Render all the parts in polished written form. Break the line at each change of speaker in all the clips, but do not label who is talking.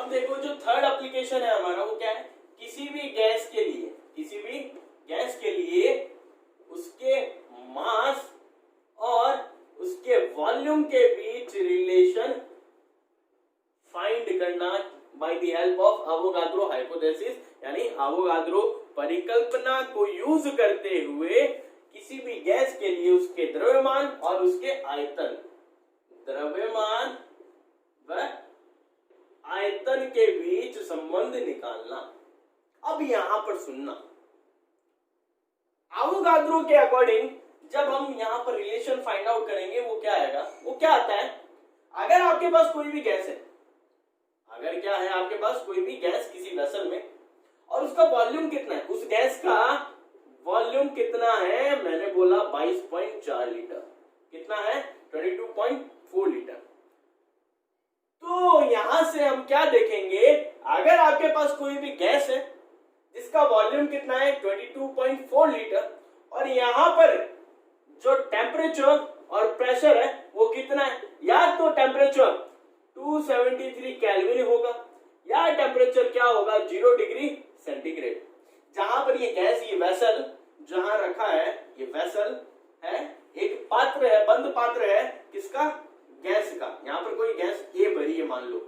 अब देखो जो थर्ड एप्लीकेशन है हमारा वो क्या है, किसी भी गैस के लिए उसके मास और उसके वॉल्यूम के बीच रिलेशन फाइंड करना by the help of Avogadro hypothesis, यानी अवोगाद्रो परिकल्पना को यूज करते हुए किसी भी गैस के लिए उसके द्रव्यमान और उसके आयतन, द्रव्यमान व आयतन के बीच संबंध निकालना। अब यहां पर सुनना, अवोगाद्रो के अकॉर्डिंग जब हम यहां पर रिलेशन फाइंड आउट करेंगे वो क्या आएगा, वो क्या आता है, अगर आपके पास कोई भी गैस है, अगर क्या है आपके पास कोई भी गैस किसी वेसल में और उसका वॉल्यूम कितना है, उस गैस का वॉल्यूम कितना है, मैंने बोला 22.4 लीटर, कितना है 22.4 लीटर। तो यहां से हम क्या देखेंगे, अगर आपके पास कोई भी गैस है जिसका वॉल्यूम कितना है 22.4 लीटर और यहां पर जो टेम्परेचर और प्रेशर है वो कितना है, या तो टेम्परेचर 273 केल्विन होगा या टेम्परेचर क्या होगा 0 डिग्री सेंटीग्रेड। जहां पर ये गैस, ये वेसल जहां रखा है, ये वेसल है, एक पात्र है, बंद पात्र है, किसका, गैस का। यहां पर कोई गैस ए भरी है मान लो,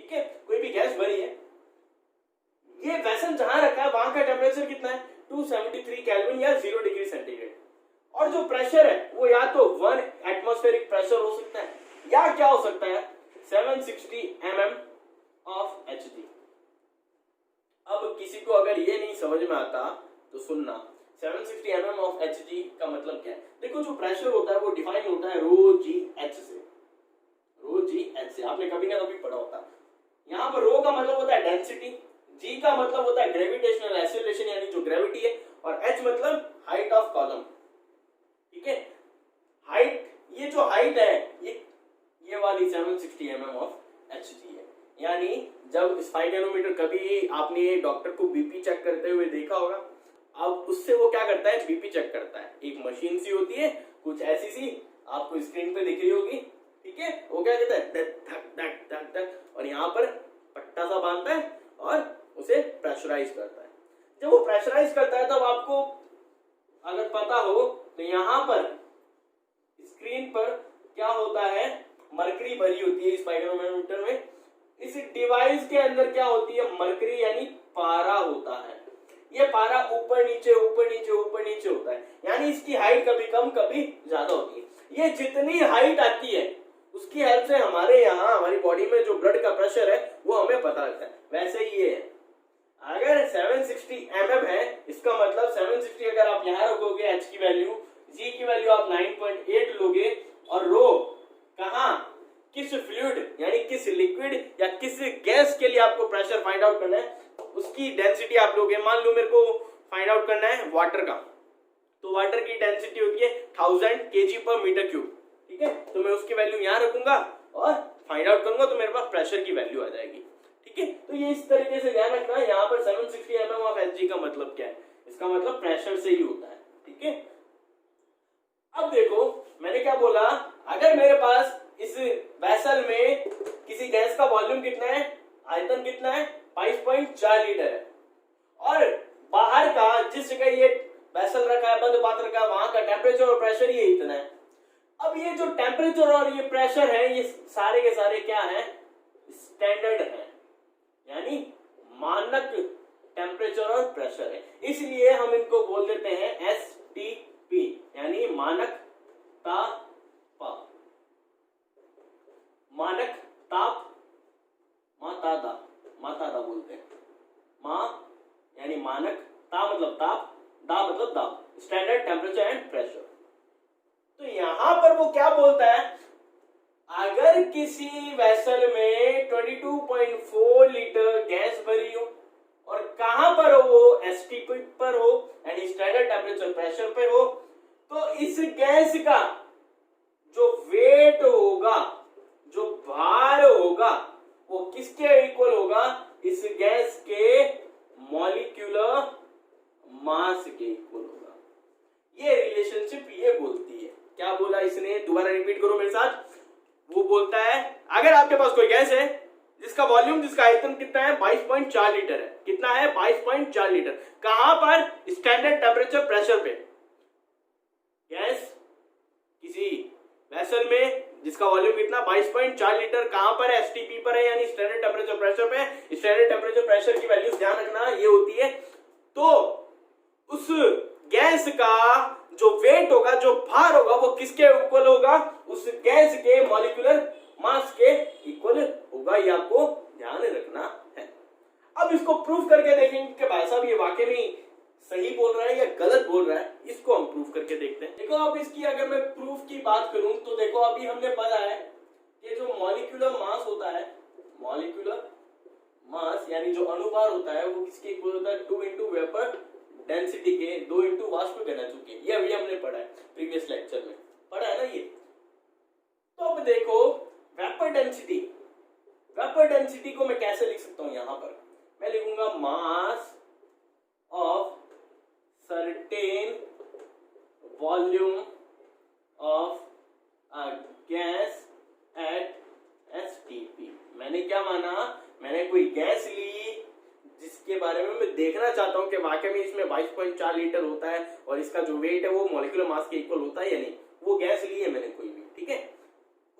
ठीक है, कोई भी गैस भरी है, ये वेसल जहां रखा है वहां का टेम्परेचर कितना है 273 केल्विन या 0 डिग्री सेंटीग्रेड, और जो प्रेशर है वो या तो 1 एटमॉस्फेरिक प्रेशर हो सकता है या क्या हो सकता है 760 mm ऑफ Hg। अब किसी को अगर ये नहीं समझ में आता तो सुनना, 760 mm ऑफ Hg का मतलब क्या है। देखो जो प्रेशर होता है वो डिफाइन होता है रो जी एच से, रो जी एच से, आपने कभी ना कभी पढ़ा होता। यहाँ पर रो का मतलब होता है डेंसिटी, जी का मतलब होता है ग्रेविटेशनल एक्सेलरेशन यानी जो ग्रेविटी है, और एच मतलब हाइट ऑफ कॉलम, ठीक है। हाइट, ये जो हाइट है ये वाली 760 mm ऑफ Hg है। यानी जब स्पाइरोमीटर, कभी आपने डॉक्टर को बीपी चेक करते हुए देखा होगा, अब उससे वो क्या करता है, बीपी चेक करता है, एक मशीन सी होती है कुछ ऐसी सी, आपको स्क्रीन पे दिख रही होगी, ठीक है, वो क्या कहता है धक धक धक धक, और यहाँ पर पट्टा सा बांधता है और उसे प्रेशराइज करता है। जब वो प्रेशराइज करता है तब आपको अगर पता हो तो यहाँ पर स्क्रीन पर क्या होता है, मरकरी भरी होती है स्पाइरोमीटर में। इस डिवाइस के अंदर क्या होती है, मरकरी यानी पारा होता है। ये पारा ऊपर नीचे ऊपर नीचे ऊपर नीचे होता है, यानी इसकी हाइट कभी कम कभी ज्यादा होती है। ये जितनी हाइट आती है उसकी हेल्प से हमारे यहाँ, हमारी बॉडी में जो ब्लड का प्रेशर है वो हमें पता लगता है। वैसे ही ये है, अगर 760 mm है, इसका मतलब 760 अगर आप यहाँ रखोगे h की वैल्यू, g की वैल्यू आप 9.8 लोगे, और रो कहाँ, किस फ्लूइड यानी किस लिक्विड या किस गैस के लिए आपको प्रेशर फाइंड आउट करना है, उसकी डेंसिटी आप लोगे। मान लो मेरे को फाइंड आउट करना है वाटर का, तो वाटर की डेंसिटी होती है 1000 kg/m³, ठीक है, तो मैं उसकी वैल्यू यहाँ रखूंगा और फाइंड आउट करूंगा तो मेरे पास प्रेशर की वैल्यू आ जाएगी, ठीक है। तो ये इस तरीके से ध्यान रखना है। यहाँ पर 760 mm ऑफ Hg का मतलब क्या है, इसका मतलब प्रेशर से ही होता है, ठीक है। अब देखो मैंने क्या बोला, अगर मेरे पास इस वेसल में किसी गैस का वॉल्यूम कितना है, आयतन कितना है 22.4 लीटर है, और बाहर का जिस जगह ये वेसल रखा है, बंद पात्र का, वहां का टेम्परेचर और प्रेशर ये इतना है। अब ये जो टेम्परेचर और ये प्रेशर है ये सारे के सारे क्या है, स्टैंडर्ड है, यानी मानक टेम्परेचर और प्रेशर है, इसलिए हम इनको बोल देते हैं STP, यानी मानक ताप, मानक ताप, मातादा बोलते हैं, मां यानी मानक, ता मतलब ताप, दा मतलब दाब, स्टैंडर्ड टेम्परेचर एंड प्रेशर। तो यहां पर वो क्या बोलता है, अगर किसी वेसल में 22.4 लीटर गैस भरी हो और कहां पर हो, वो STP पर हो यानी स्टैंडर्ड टेम्परेचर प्रेशर पर हो, तो इस गैस का जो वेट होगा, जो भार होगा, वो किसके इक्वल होगा, इस गैस के मॉलिक्यूलर मास के इक्वल होगा। ये रिलेशनशिप ये बोलती है, क्या बोला इसने, दोबारा रिपीट करो मेरे साथ। वो बोलता है अगर आपके पास कोई गैस है जिसका वॉल्यूम, जिसका आयतन कितना है 22.4 लीटर है। कितना है 22.4 लीटर। कहां पर? स्टैंडर्ड टेम्परेचर प्रेशर पे। गैस किसी वेसल में जिसका वॉल्यूम कितना 22.4 लीटर, कहां पर है? एसटीपी पर है, यानी स्टैंडर्ड टेम्परेचर प्रेशर पे। स्टैंडर्ड टेम्परेचर प्रेशर की वैल्यू ध्यान रखना ये होती है। तो उस गैस का जो वेट होगा, जो भार होगा, वो किसके इक्वल होगा? उस गैस के मॉलिक्यूलर मास के इक्वल होगा। ये आपको ध्यान रखना है। अब इसको प्रूफ करके देखेंगे कि भाई साहब ये वाकई में सही बोल रहा है या गलत बोल रहा है। इसको हम प्रूफ करके देखते हैं। देखो अब इसकी अगर मैं प्रूफ की बात करूं तो देखो अभी हमने पढ़ा है कि जो मॉलिक्यूलर मास होता है, मॉलिक्यूलर मास यानी जो अणुभार होता है, वो किसके इक्वल होता है? 2 इंटू वेपर डेंसिटी के 2 इंटू वाष्प घनत्व के। ये अभी हमने पढ़ा है प्रीवियस लेक्चर में, पढ़ा है ना ये। तो अब देखो वेपर डेंसिटी, वेपर डेंसिटी को मैं कैसे लिख सकता हूं? यहां पर मैं लिखूंगा mass of certain volume of a gas at STP। मैंने क्या माना? मैंने कोई गैस ली जिसके बारे में मैं देखना चाहता हूं कि वाकई में इसमें 22.4 लीटर होता है और इसका जो वेट है वो मॉलिक्यूलर मास के इक्वल होता है या नहीं। वो गैस ली है मैंने कोई भी, ठीक है।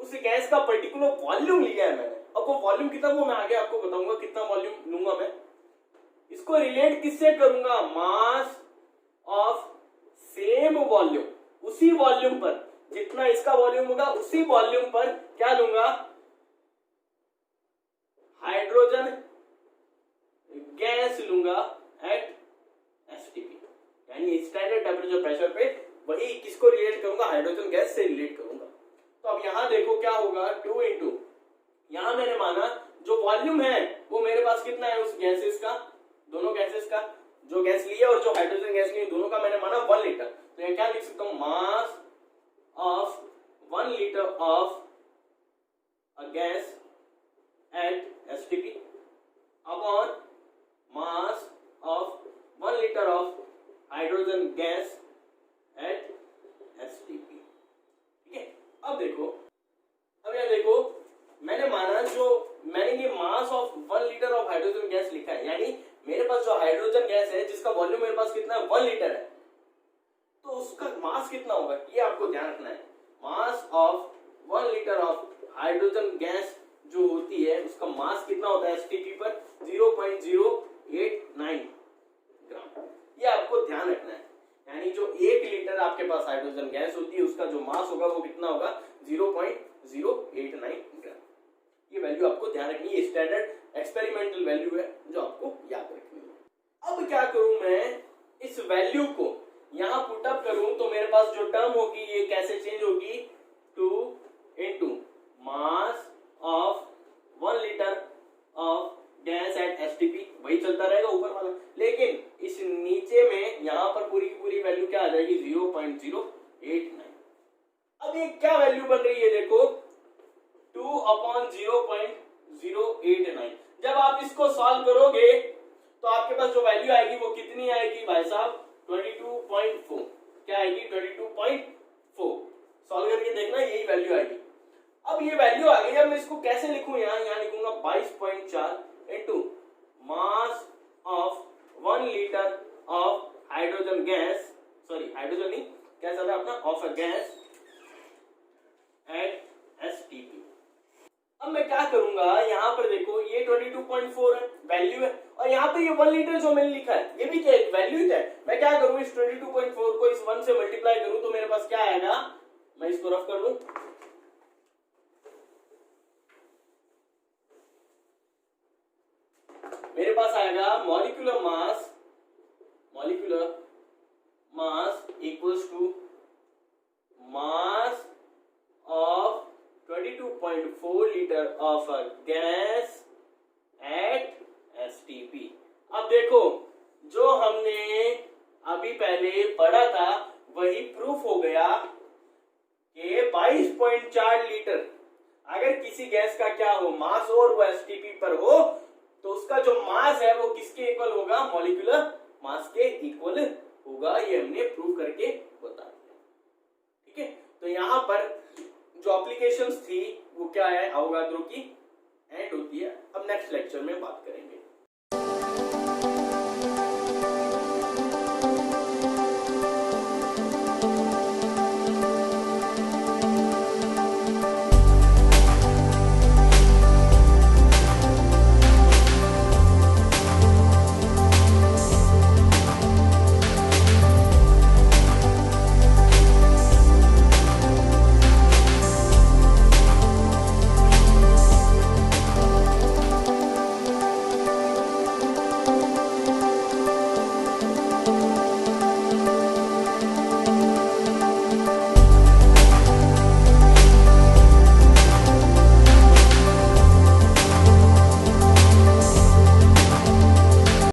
उस गैस का पर्टिकुलर वॉल्यूम लिया है मैंने। अब वो वॉल्यूम कितना, वो मैं आगे आपको बताऊंगा कितना वॉल्यूम लूंगा मैं। इसको रिलेट किससे करूंगा? मास ऑफ सेम वॉल्यूम, उसी वॉल्यूम पर जितना इसका वॉल्यूम होगा उसी वॉल्यूम पर क्या लूंगा? हाइड्रोजन गैस लूंगा एट एसटीपी, यानी स्टैंडर्ड टेम्परेचर प्रेशर पे। वही किसको रिलेट करूंगा? हाइड्रोजन गैस से रिलेट करूंगा। तो अब यहां देखो क्या होगा, 2 इंटू, यहां मैंने माना जो वॉल्यूम है वो मेरे पास कितना है उस गैसेस का, दोनों गैसेस का, जो गैस ली है और जो हाइड्रोजन गैस ली है, दोनों का मैंने माना 1 लीटर। तो ये क्या लिख सकता हूं? Mass of 1 litre of a gas at STP upon mass of 1 litre of hydrogen gas at STP. ठीक है। अब देखो, अब यहां देखो मैंने माना, जो मैंने ये mass of 1 litre of hydrogen gas लिखा है, यानी मेरे पास जो हाइड्रोजन गैस है जिसका वॉल्यूम मेरे पास कितना है 1 लीटर है, तो उसका मास कितना होगा ये आपको ध्यान रखना है। Mass of 1 litre of hydrogen gas जो होती है उसका मास कितना होता है एसटीपी पर? 0.089 ग्राम। ये आपको ध्यान रखना है। यानी जो 1 लीटर आपके पास हाइड्रोजन गैस होती है उसका जो मास होगा वो कितना होगा? 0.089 ग्राम। ये वैल्यू आपको ध्यान रखनी है। स्टैंडर्ड एक्सपेरिमेंटल वैल्यू है जो आपको याद रखनी है। अब क्या करूं मैं? इस वैल्यू को यहां पुट अप करूं तो मेरे पास जो टर्म होगी ये कैसे चेंज होगी? 2 into mass of 1 litre of gas at STP, वही चलता रहेगा ऊपर वाला, लेकिन इस नीचे में यहां पर पूरी की पूरी वैल्यू क्या आ जाएगी? 0.089। अब ये क्या वैल्यू बन रही है देखो, 2/0.089। जब आप इसको सॉल्व करोगे तो आपके पास जो वैल्यू आएगी वो कितनी आएगी भाई साहब? 22.4। क्या आएगी? 22.4। सॉल्व करके देखना, यही वैल्यू आएगी। अब ये वैल्यू आ गई। अब मैं इसको कैसे लिखूं? यहां लिखूंगा 22.4 into mass of 1 litre of hydrogen gas, sorry hydrogen नहीं, कैसा था अपना, of a gas at STP. अब मैं क्या करूंगा, यहां पर देखो ये 22.4 है, वैल्यू है, और यहां पे ये 1 लीटर जो मैंने लिखा है ये भी क्या है? वैल्यू है। मैं क्या करूं, इस 22.4 को इस 1 से मल्टीप्लाई करूं तो मेरे पास क्या आएगा? मैं इसको रफ कर दूं, मेरे पास आएगा molecular mass equals to mass of 22.4 litre of a gas at STP. अब देखो जो हमने अभी पहले पढ़ा था वही प्रूफ हो गया कि 22.4 लीटर अगर किसी गैस का क्या हो, मास हो और वो एसटीपी पर हो, तो उसका जो मास है वो किसके इक्वल होगा? मॉलिक्यूलर मास के इक्वल होगा। ये हमने प्रूव करके बता दिया। ठीक है। तो यहां पर जो एप्लीकेशंस थी वो क्या है? अवोगाद्रो की एंड होती है। अब नेक्स्ट